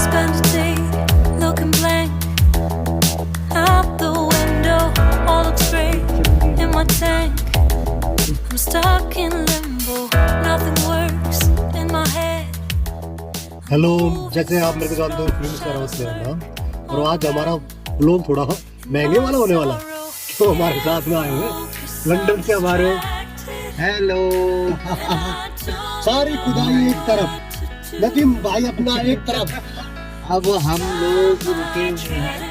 Spend a day looking blank out the window. All looks great in my tank. I'm stuck in limbo. Nothing works in my head. Hello, जैसे आप मेरे को जानते हो film star मेरा नाम, और आज हमारा ब्लॉग थोड़ा महंगे वाला होने वाला तो हमारे साथ में आए हुए लंदन से हमारे हेलो सारी खुदाई एक तरफ, नदीम भाई अपना एक तरफ। अब हम लोग रुके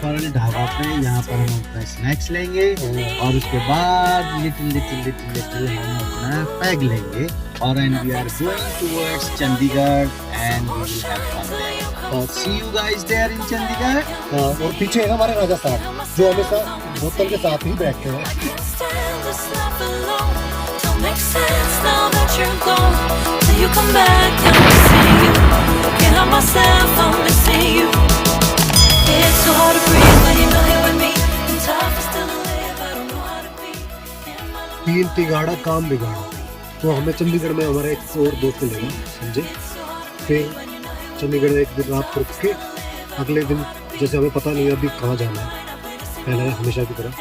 पर ढाबा पे, यहाँ पर हम अपना स्नैक्स लेंगे और उसके बाद लिटिल हम अपना पैग लेंगे और and we are going towards Chandigarh and we will have fun there. See you guys there in Chandigarh. और पीछे है हमारे राजा साहब जो हमेशा बोतल के साथ ही बैठते हैं। Stand this life alone. Don't make sense now that you're gone. Till you come back, I'm missing you. Can't help myself, I'm missing you. It's so hard to breathe when you're not here with me. And tough is still to live, I don't know how to be. In my lonely तीन तिगाड़ा काम बिगाड़ा, तो हमें चंडीगढ़ में हमारे एक और दोस्त मिलेगा समझे। फिर चंडीगढ़ में एक दिन रात रुक के अगले दिन जैसे हमें पता नहीं अभी कहाँ जाना है, पहले हमेशा की तरह,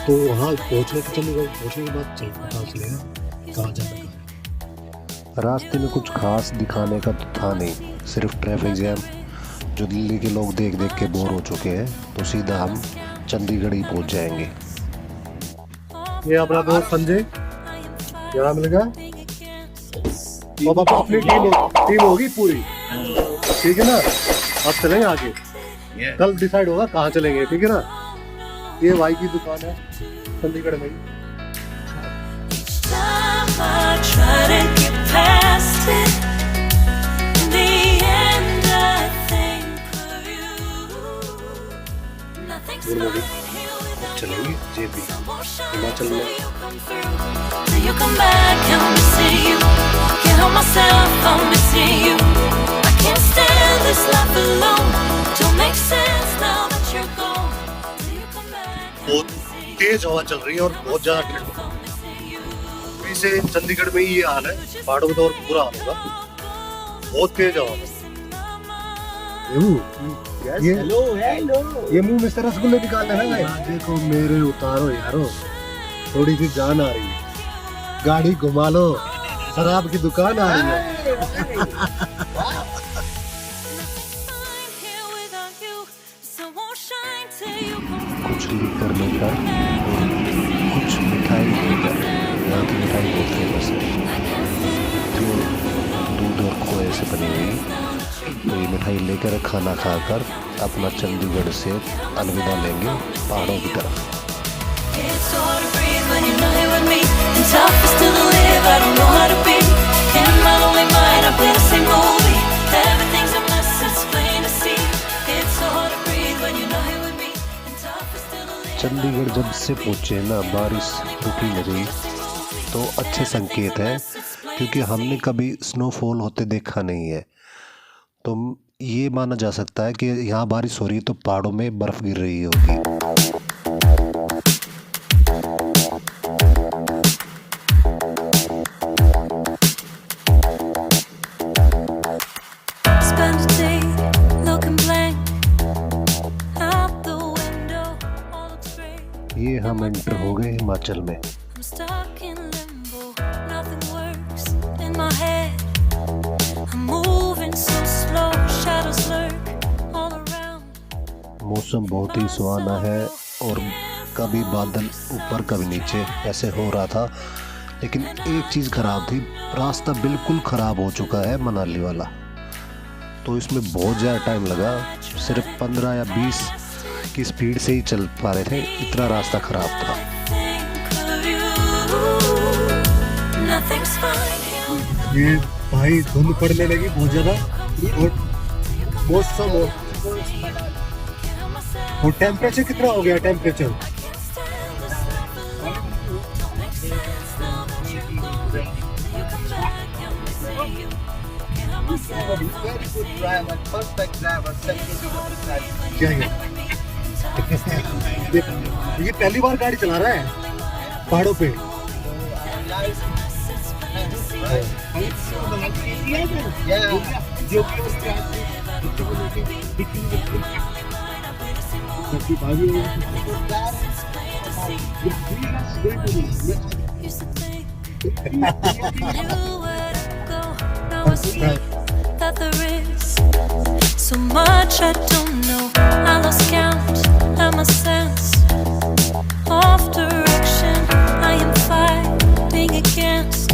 तो वहाँ पहुँचने के चंडीगढ़ पहुँचने के बाद पता चलेगा कहाँ जाना है। रास्ते में कुछ खास दिखाने का तो था नहीं, सिर्फ ट्रैफिक जैम जो दिल्ली के लोग देख देख के बोर हो चुके हैं, तो सीधा हम चंडीगढ़ ही पहुँच जाएंगे। ये अपना दोस्त संजय यहाँ मिलेगा, अब अपनी टीम होगी पूरी, ठीक है ना। अब चलेंगे आगे, कल डिसाइड होगा कहाँ चलेंगे, ठीक है ना। ये भाई की दुकान है चंडीगढ़ में ही। time I try to get past it. In the end, I think of you. Nothing's fine here without चलेंगे JP some more shine Himachal till में। you come through. Till you come back, I'm missing you. Can't help myself, I'm missing you. I can't stand this life alone. Don't make sense now that you're gone. Till you come back, बहुत तेज हवा चल रही है और बहुत ज्यादा ठंड है। अभी से चंडीगढ़ में ही ये हाल है, पहाड़ों में तो और बुरा हाल होगा, बहुत तेज हवा है। ये मुंह में से रसगुल्ले निकाल लेना भाई। देखो मेरे उतारो यारो, थोड़ी सी जान आ रही है, गाड़ी घुमा लो, शराब की दुकान आ रही है। here without you. Sun won't shine till you come through. कुछ लीकर लेकर कुछ मिठाई लेकर, यहाँ की मिठाई बहुत फेमस है जो दूध और खोए से बनी हुई, तो ये मिठाई लेकर खाना खाकर अपना चंडीगढ़ से अलविदा लेंगे पहाड़ों की तरफ। It's so hard to breathe when you're not here with me. And tough is still to live, I don't know how to be. In my lonely mind, I play the same movie. Everything's a mess, it's plain to see. It's so hard to breathe when you're not here with me. And tough is still to live. Chandigarh जब से पहुँचे ना, बारिश रुकी नहीं, तो अच्छे संकेत है, क्योंकि हमने कभी स्नोफॉल होते देखा नहीं है। तो ये माना जा सकता है कि यहाँ बारिश हो रही है तो पहाड़ों में बर्फ़ गिर रही होगी। Spend a day looking blank out the window. All looks great. ये हम एंटर हो गए हिमाचल में। I'm stuck in limbo. Nothing works in my head. I'm moving so slow. Shadows lurk all around. मौसम बहुत ही सुहाना है और कभी बादल ऊपर कभी नीचे ऐसे हो रहा था, लेकिन एक चीज़ ख़राब थी, रास्ता बिल्कुल ख़राब हो चुका है मनाली वाला, तो इसमें बहुत ज़्यादा टाइम लगा, सिर्फ 15 या 20 की स्पीड से ही चल पा रहे थे, इतना रास्ता ख़राब था। Think of you. Nothing's fine here. ये भाई धुंध पड़ने लगी बहुत ज़्यादा, और मौसम और टेम्परेचर कितना हो गया temperature? Very good driver, perfect driver, 70 क्या है? ये पहली बार गाड़ी चला रहा है पहाड़ों पे। That there is so much I don't know. I lost count, I'm a sense of direction. I am fighting against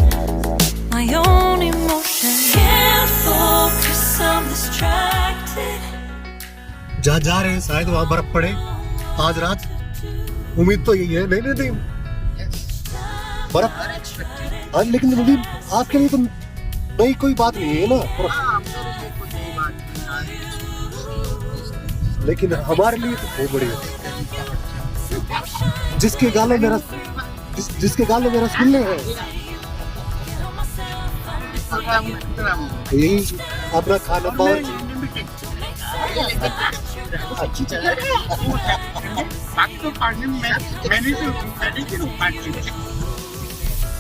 my own emotion. Can't focus, I'm distracted. जहाँ जा रहे हैं शायद वहाँ बर्फ पड़े आज रात, उम्मीद तो यही है। नहीं बर्फ आज, लेकिन मुझे आपके लिए तो नई कोई बात नहीं है ना, लेकिन हमारे लिए तो बहुत बड़ी है। जिसके गालों में रसगुल्ले हैं, यही अपना खाना पावर। अच्छी चला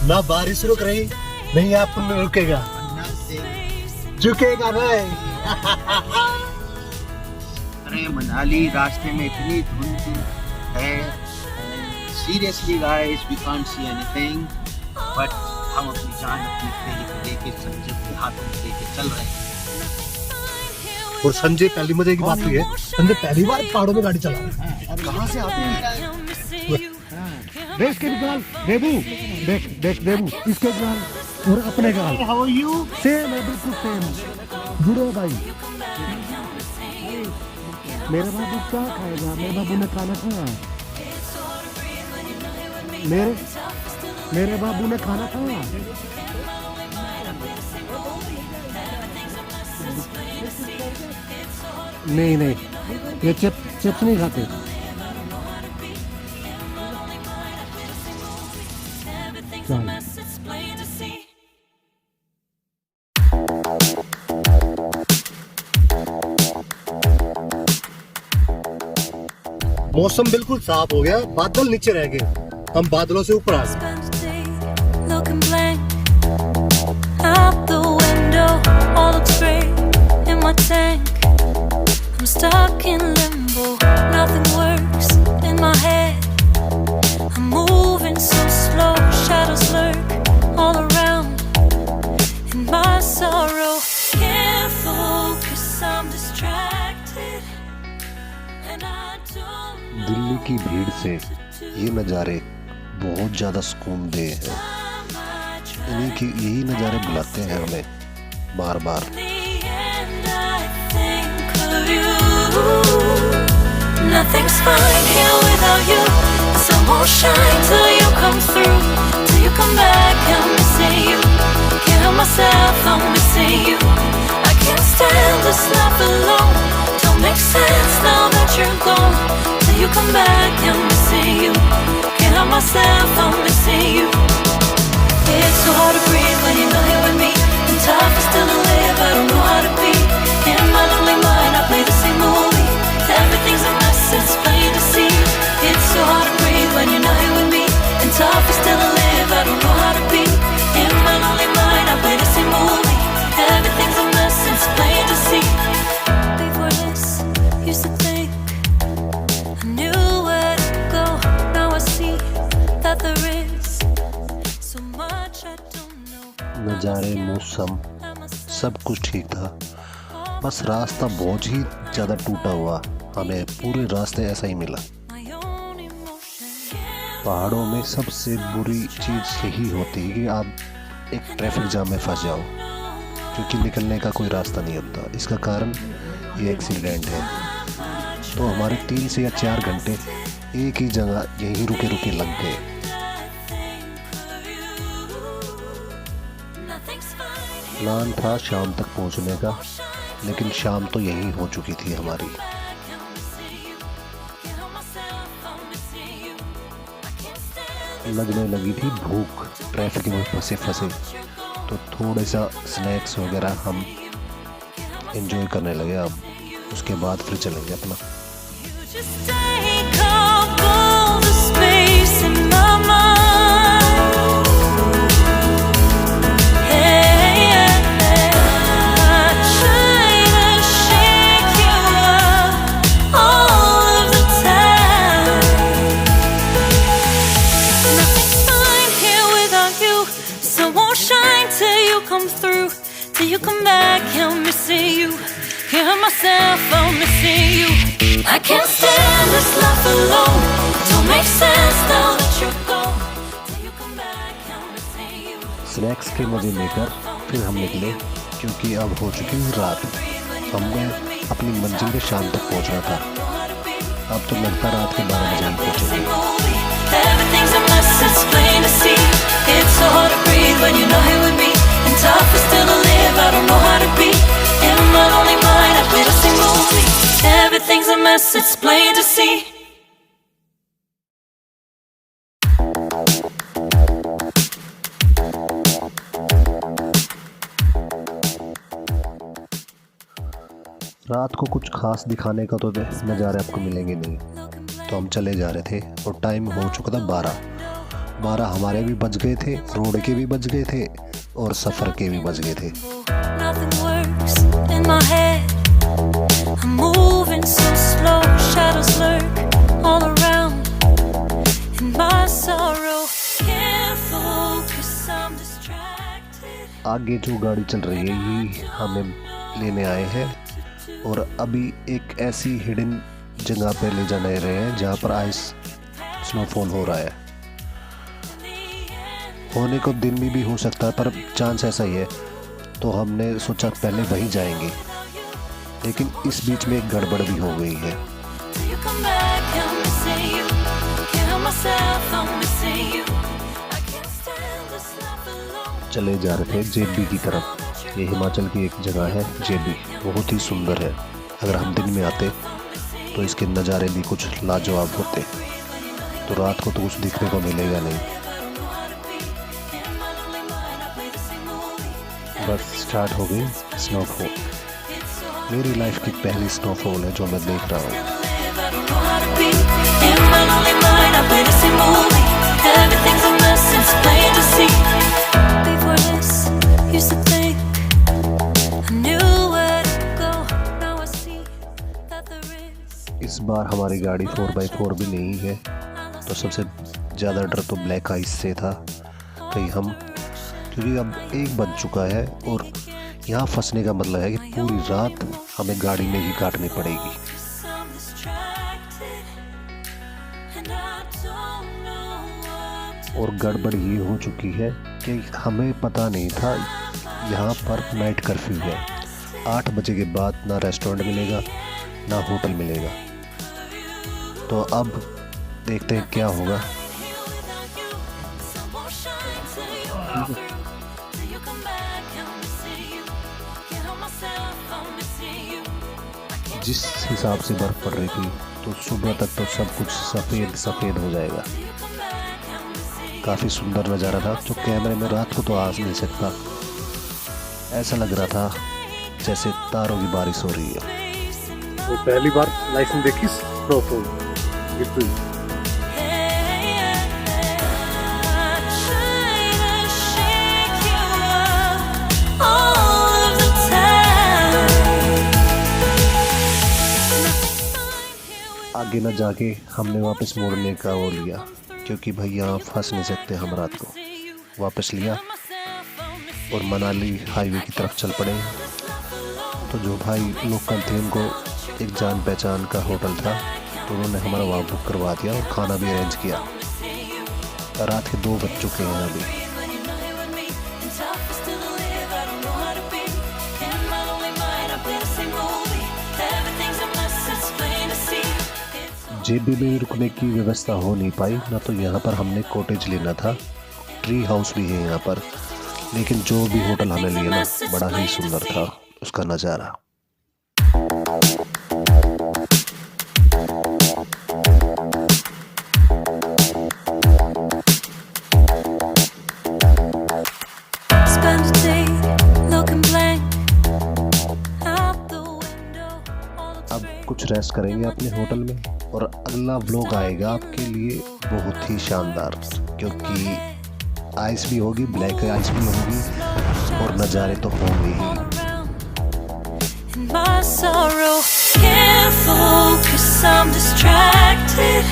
ना बारिश रुक रही, नहीं आप रुकेगा, झुकेगा नहीं। अरे मनाली रास्ते में इतनी धुंध है, seriously guys we can't see anything, but हम अपनी जान अपनी फेरी को लेके संजय के हाथों में लेके चल रहे हैं। और संजय पहली मजे की बात ये है, संजय पहली बार पहाड़ों में गाड़ी चला रहा है। और कहाँ से आते हैं? देख के गाल देबू, देख देबू इसके गाल और अपने गाल। How are you? सेम है, बिल्कुल सेम। जुड़ो भाई। मेरे बाबू क्या खाएगा? मेरे बाबू ने खाना खाया। मेरे बाबू ने खाना खाया। नहीं ये चिप्स नहीं खाते। चल मौसम बिल्कुल साफ हो गया, बादल नीचे रह गए, हम बादलों से ऊपर आ गए। Looking blank out the window, all looks great in my tank. I'm stuck in limbo, nothing works in my head. I'm moving so slow, shadows lurk all around in my sorrow. Can't focus, I'm distracted, and I don't know. Delhi की भीड़ से ये नज़ारे बहुत ज़्यादा सुकून दे हैं। यही नज़ारे बुलाते हैं हमें बार बार। Nothing's fine here without you. The sun won't shine till you come through, till you come back. I'm missing you. Can't help myself, I'm missing you. I can't stand this life alone. Don't make sense now that you're gone. Till you come back, I'm missing you. Can't help myself, I'm missing you. It's so hard to breathe when you're not here with me. And tough is still to live, I don't know how to be. In my lonely mind, I play the same movie. Everything's a mess, it's plain to see. It's so hard to breathe when you're not here with me. And tough is still to live, I don't know how to be. In my lonely mind, I play the same movie. Everything's a mess, it's plain to see. Before this, used to think I knew where to go. Now I see that there is so much I don't know. नज़ारे, मौसम सब कुछ ठीक था, बस रास्ता बहुत ही ज़्यादा टूटा हुआ, हमें पूरे रास्ते ऐसा ही मिला। पहाड़ों में सबसे बुरी चीज़ यही होती है कि आप एक ट्रैफिक जाम में फंस जाओ, क्योंकि निकलने का कोई रास्ता नहीं होता। इसका कारण ये एक्सीडेंट है। तो हमारे 3 से या 4 घंटे एक ही जगह यहीं रुके लग गए। प्लान था शाम तक पहुंचने का, लेकिन शाम तो यहीं हो चुकी थी हमारी। लगने लगी थी भूख, ट्रैफिक में फंसे तो थोड़ा सा स्नैक्स वगैरह हम एंजॉय करने लगे। अब उसके बाद फिर चलेंगे अपना। myself, I'm missing you. I can't stand this life alone. Don't make sense now that you're gone. Till you come back, I'm missing you. Snacks के मजे लेकर फिर हम निकले, क्योंकि अब हो चुकी रात। हमें अपनी मंजिल के शाम तक पहुंचना था। अब तो लगता रात के 12 बजे ही पहुंचेंगे। Everything's a mess, it's plain to see. It's so hard to breathe when you're not here with me. And tough is still to live, I don't know how to be. In my lonely mind, I play the same movie. Everything's a mess, it's plain to see. रात को कुछ खास दिखाने का तो नज़ारे आपको मिलेंगे नहीं, तो हम चले जा रहे थे और टाइम हो चुका था 12 हमारे भी बज गए थे, रोड के भी बज गए थे और सफ़र के भी बज गए थे। Nothing works in my head. I'm moving so slow, shadows lurk all around. In my sorrow, can't focus, I'm distracted. आगे जो गाड़ी चल रही है ये हमें लेने आए हैं और अभी एक ऐसी हिडन जगह पे ले जाने रहे हैं जहाँ पर आइस स्नोफॉल हो रहा है। होने को दिन में भी हो सकता है, पर चांस ऐसा ही है, तो हमने सोचा पहले वहीं जाएंगे, लेकिन इस बीच में एक गड़बड़ भी हो गई है। Till you come back, I'm missing you. Can't help myself, I'm missing you. I can't stand this life alone. चले जा रहे थे जेबी की तरफ। ये हिमाचल की एक जगह है जेबी, बहुत ही सुंदर है। अगर हम दिन में आते तो इसके नज़ारे भी कुछ लाजवाब होते, तो रात को तो कुछ दिखने को मिलेगा नहीं। बस स्टार्ट हो गई स्नोफॉल। मेरी लाइफ की पहली स्नोफॉल है जो मैं देख रहा हूँ। I don't know how to be. In my lonely mind, I play the same movie. Everything's a mess, it's plain to see. Before this, used to think I knew where to go. Now I see that there is. इस बार हमारी गाड़ी 4x4 भी नहीं है, तो सबसे ज़्यादा डर तो ब्लैक आइस से था। कहीं हम, क्योंकि अब 1 बज चुका है और यहाँ फंसने का मतलब है कि पूरी रात हमें गाड़ी में ही काटनी पड़ेगी। I'm distracted, and I don't know what to और गड़बड़ ये हो चुकी है कि हमें पता नहीं था यहाँ पर नाइट कर्फ्यू है। 8 बजे के बाद ना रेस्टोरेंट मिलेगा ना होटल मिलेगा। तो अब देखते हैं क्या होगा। some more shine till you till you come back, I'm missing you. Can't help myself, I'm missing you. जिस हिसाब से बर्फ़ पड़ रही थी तो सुबह तक तो सब कुछ सफ़ेद सफ़ेद हो जाएगा। काफ़ी सुंदर नज़ारा था जो कैमरे में रात को तो आ नहीं सकता। ऐसा लग रहा था जैसे तारों की बारिश हो रही है। वो पहली बार लाइफ में देखी स्नोफॉल बिल्कुल। आगे न जाके हमने वापस मोड़ने का वो लिया, क्योंकि भाई यहाँ फंस नहीं सकते हम रात को। वापस लिया और मनाली हाईवे की तरफ चल पड़े। तो जो भाई लोकल थे उनको एक जान पहचान का होटल था, तो उन्होंने हमारा वहाँ बुक करवा दिया और खाना भी अरेंज किया। रात के 2 बज चुके हैं अभी। जेबी में रुकने की व्यवस्था हो नहीं पाई, ना तो यहाँ पर हमने कॉटेज लेना था। ट्री हाउस भी है यहाँ पर, लेकिन जो भी होटल हमें लिया ना बड़ा ही सुंदर था उसका नज़ारा। अब कुछ रेस्ट करेंगे अपने होटल में और अगला व्लॉग आएगा आपके लिए बहुत ही शानदार, क्योंकि आइस भी होगी, ब्लैक आइस भी होगी और नज़ारे तो होंगे ही। My sorrow can't focus, I'm distracted,